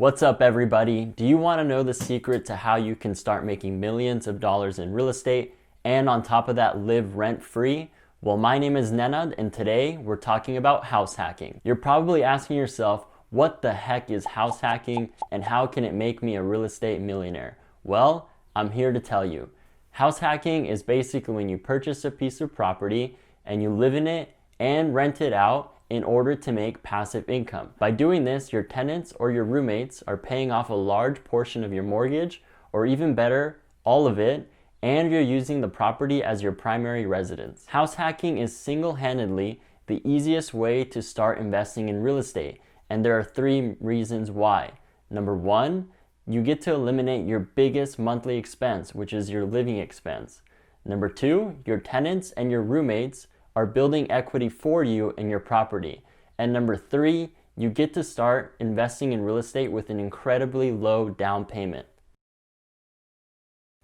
What's up, everybody? Do you want to know the secret to how you can start making millions of dollars in real estate and on top of that live rent-free? Well, my name is Nenad and today we're talking about house hacking. You're probably asking yourself, what the heck is house hacking and how can it make me a real estate millionaire? Well, I'm here to tell you. House hacking is basically when you purchase a piece of property and you live in it and rent it out in order to make passive income. By doing this, your tenants or your roommates are paying off a large portion of your mortgage, or even better, all of it, and you're using the property as your primary residence. House hacking is single-handedly the easiest way to start investing in real estate, and there are 3 reasons why. Number 1, you get to eliminate your biggest monthly expense, which is your living expense. Number 2, your tenants and your roommates are building equity for you in your property. And number 3, you get to start investing in real estate with an incredibly low down payment.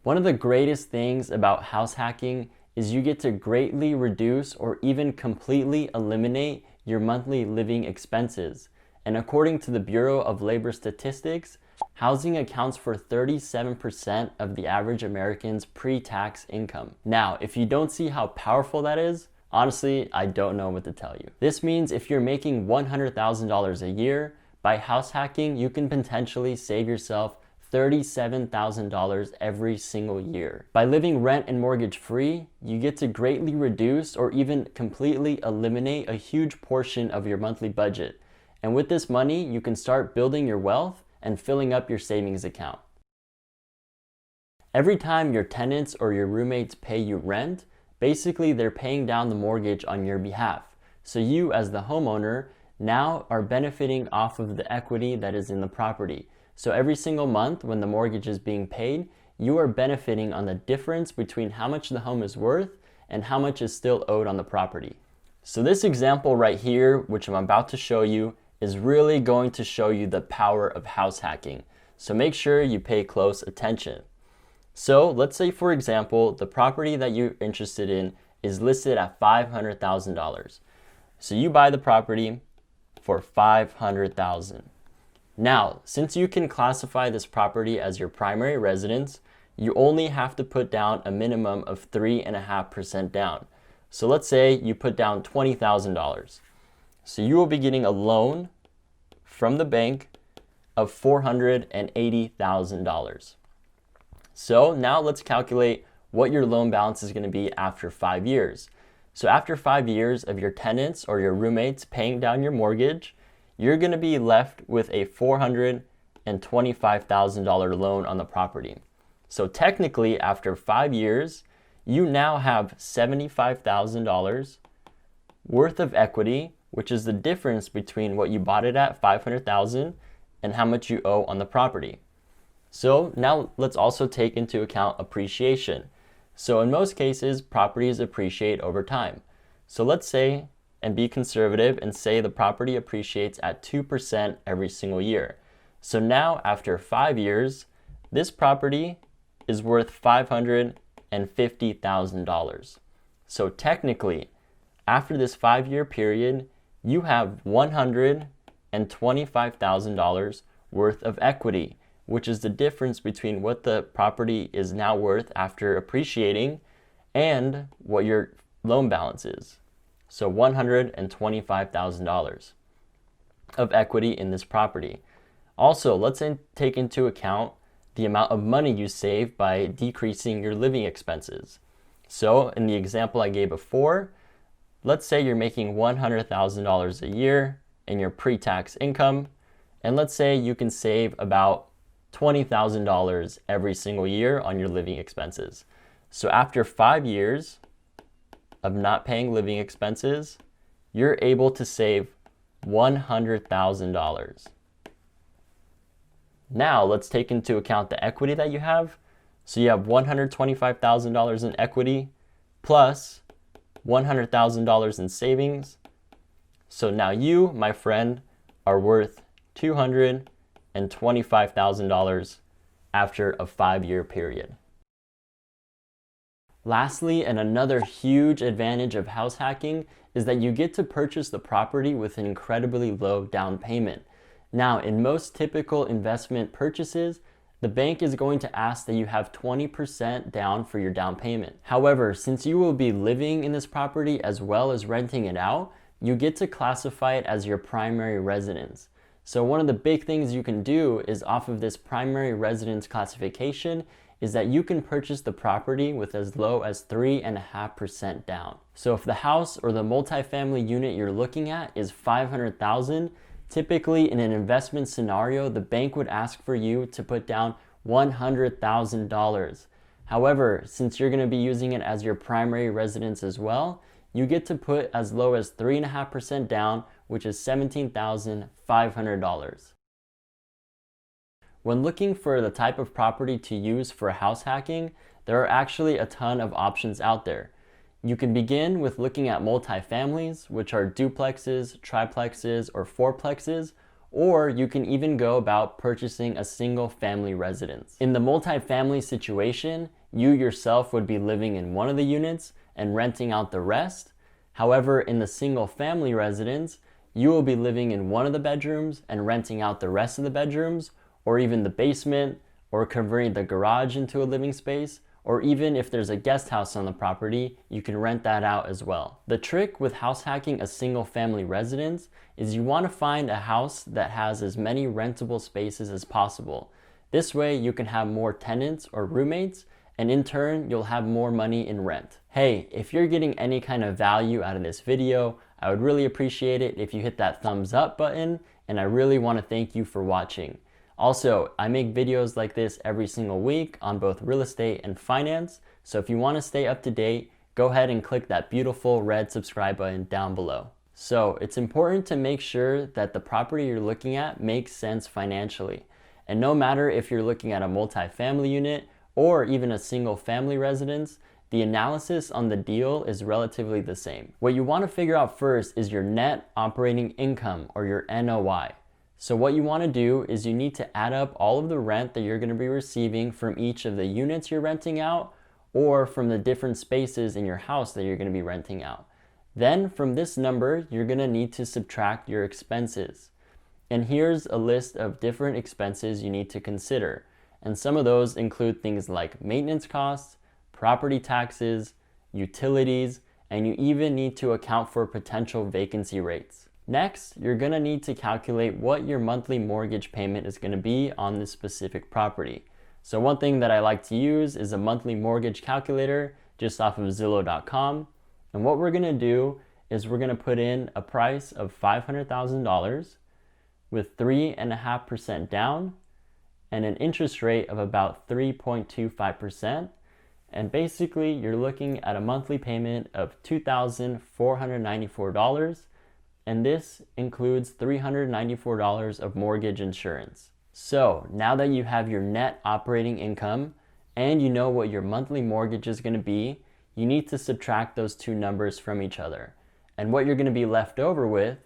One of the greatest things about house hacking is you get to greatly reduce or even completely eliminate your monthly living expenses. And according to the Bureau of Labor Statistics, housing accounts for 37% of the average American's pre-tax income. Now, if you don't see how powerful that is, honestly, I don't know what to tell you. This means if you're making $100,000 a year, by house hacking, you can potentially save yourself $37,000 every single year. By living rent and mortgage free, you get to greatly reduce or even completely eliminate a huge portion of your monthly budget. And with this money, you can start building your wealth and filling up your savings account. Every time your tenants or your roommates pay you rent, basically, they're paying down the mortgage on your behalf. So you, as the homeowner, now are benefiting off of the equity that is in the property. So every single month when the mortgage is being paid, you are benefiting on the difference between how much the home is worth and how much is still owed on the property. So this example right here, which I'm about to show you, is really going to show you the power of house hacking. So make sure you pay close attention. So let's say, for example, the property that you're interested in is listed at $500,000. So you buy the property for $500,000. Now, since you can classify this property as your primary residence, you only have to put down a minimum of 3.5% down. So let's say you put down $20,000. So you will be getting a loan from the bank of $480,000. So now let's calculate what your loan balance is going to be after 5 years. So after 5 years of your tenants or your roommates paying down your mortgage, you're going to be left with a $425,000 loan on the property. So technically, after 5 years, you now have $75,000 worth of equity, which is the difference between what you bought it at, $500,000, and how much you owe on the property. So now let's also take into account appreciation. So in most cases, properties appreciate over time. So let's say, and be conservative, and say the property appreciates at 2% every single year. So now after 5 years, this property is worth $550,000. So technically, after this 5-year period, you have $125,000 worth of equity, which is the difference between what the property is now worth after appreciating and what your loan balance is. So $125,000 of equity in this property. Also, let's take into account the amount of money you save by decreasing your living expenses. So in the example I gave before, let's say you're making $100,000 a year in your pre-tax income, and let's say you can save about $20,000 every single year on your living expenses. So after 5 years of not paying living expenses, you're able to save $100,000. Now let's take into account the equity that you have. So you have $125,000 in equity plus $100,000 in savings. So now you, my friend, are worth $225,000 after a 5-year period. Lastly, and another huge advantage of house hacking is that you get to purchase the property with an incredibly low down payment. Now, in most typical investment purchases, the bank is going to ask that you have 20% down for your down payment. However, since you will be living in this property as well as renting it out, you get to classify it as your primary residence. So one of the big things you can do is off of this primary residence classification is that you can purchase the property with as low as 3.5% down. So if the house or the multifamily unit you're looking at is $500,000, typically in an investment scenario, the bank would ask for you to put down $100,000. However, since you're going to be using it as your primary residence as well, you get to put as low as 3.5% down, which is $17,500. When looking for the type of property to use for house hacking, there are actually a ton of options out there. You can begin with looking at multifamilies, which are duplexes, triplexes, or fourplexes, or you can even go about purchasing a single family residence. In the multifamily situation, you yourself would be living in one of the units and renting out the rest. However, in the single family residence, you will be living in one of the bedrooms and renting out the rest of the bedrooms, or even the basement, or converting the garage into a living space, or even if there's a guest house on the property, you can rent that out as well. The trick with house hacking a single family residence is you want to find a house that has as many rentable spaces as possible. This way you can have more tenants or roommates, and in turn, you'll have more money in rent. Hey, if you're getting any kind of value out of this video, I would really appreciate it if you hit that thumbs up button, and I really want to thank you for watching. Also, I make videos like this every single week on both real estate and finance, so if you want to stay up to date, go ahead and click that beautiful red subscribe button down below. So it's important to make sure that the property you're looking at makes sense financially. And no matter if you're looking at a multifamily unit or even a single family residence, the analysis on the deal is relatively the same. What you want to figure out first is your net operating income, or your NOI. So what you want to do is you need to add up all of the rent that you're going to be receiving from each of the units you're renting out, or from the different spaces in your house that you're going to be renting out. Then from this number, you're going to need to subtract your expenses. And here's a list of different expenses you need to consider. And some of those include things like maintenance costs, property taxes, utilities, and you even need to account for potential vacancy rates. Next, you're going to need to calculate what your monthly mortgage payment is going to be on this specific property. So one thing that I like to use is a monthly mortgage calculator just off of Zillow.com. And what we're going to do is we're going to put in a price of $500,000 with 3.5% down and an interest rate of about 3.25%. And basically, you're looking at a monthly payment of $2,494. And this includes $394 of mortgage insurance. So now that you have your net operating income and you know what your monthly mortgage is going to be, you need to subtract those two numbers from each other. And what you're going to be left over with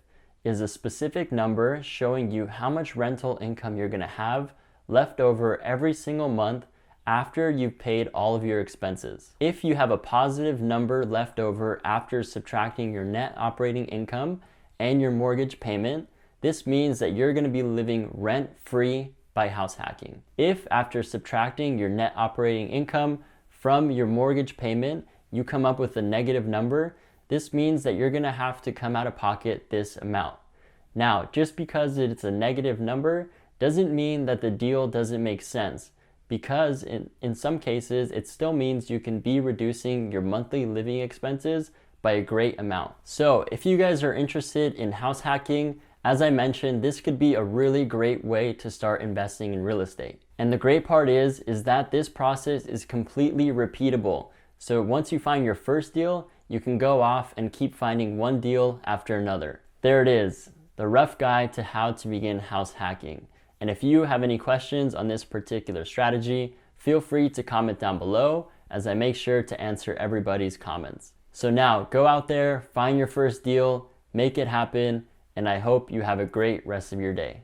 is a specific number showing you how much rental income you're going to have left over every single month after you've paid all of your expenses. If you have a positive number left over after subtracting your net operating income and your mortgage payment, this means that you're going to be living rent-free by house hacking. If after subtracting your net operating income from your mortgage payment, you come up with a negative number, this means that you're going to have to come out of pocket this amount. Now, just because it's a negative number doesn't mean that the deal doesn't make sense, because in some cases, it still means you can be reducing your monthly living expenses by a great amount. So if you guys are interested in house hacking, as I mentioned, this could be a really great way to start investing in real estate. And the great part is that this process is completely repeatable. So once you find your first deal, you can go off and keep finding one deal after another. There it is, the rough guide to how to begin house hacking. And if you have any questions on this particular strategy, feel free to comment down below, as I make sure to answer everybody's comments. So now go out there, find your first deal, make it happen, and I hope you have a great rest of your day.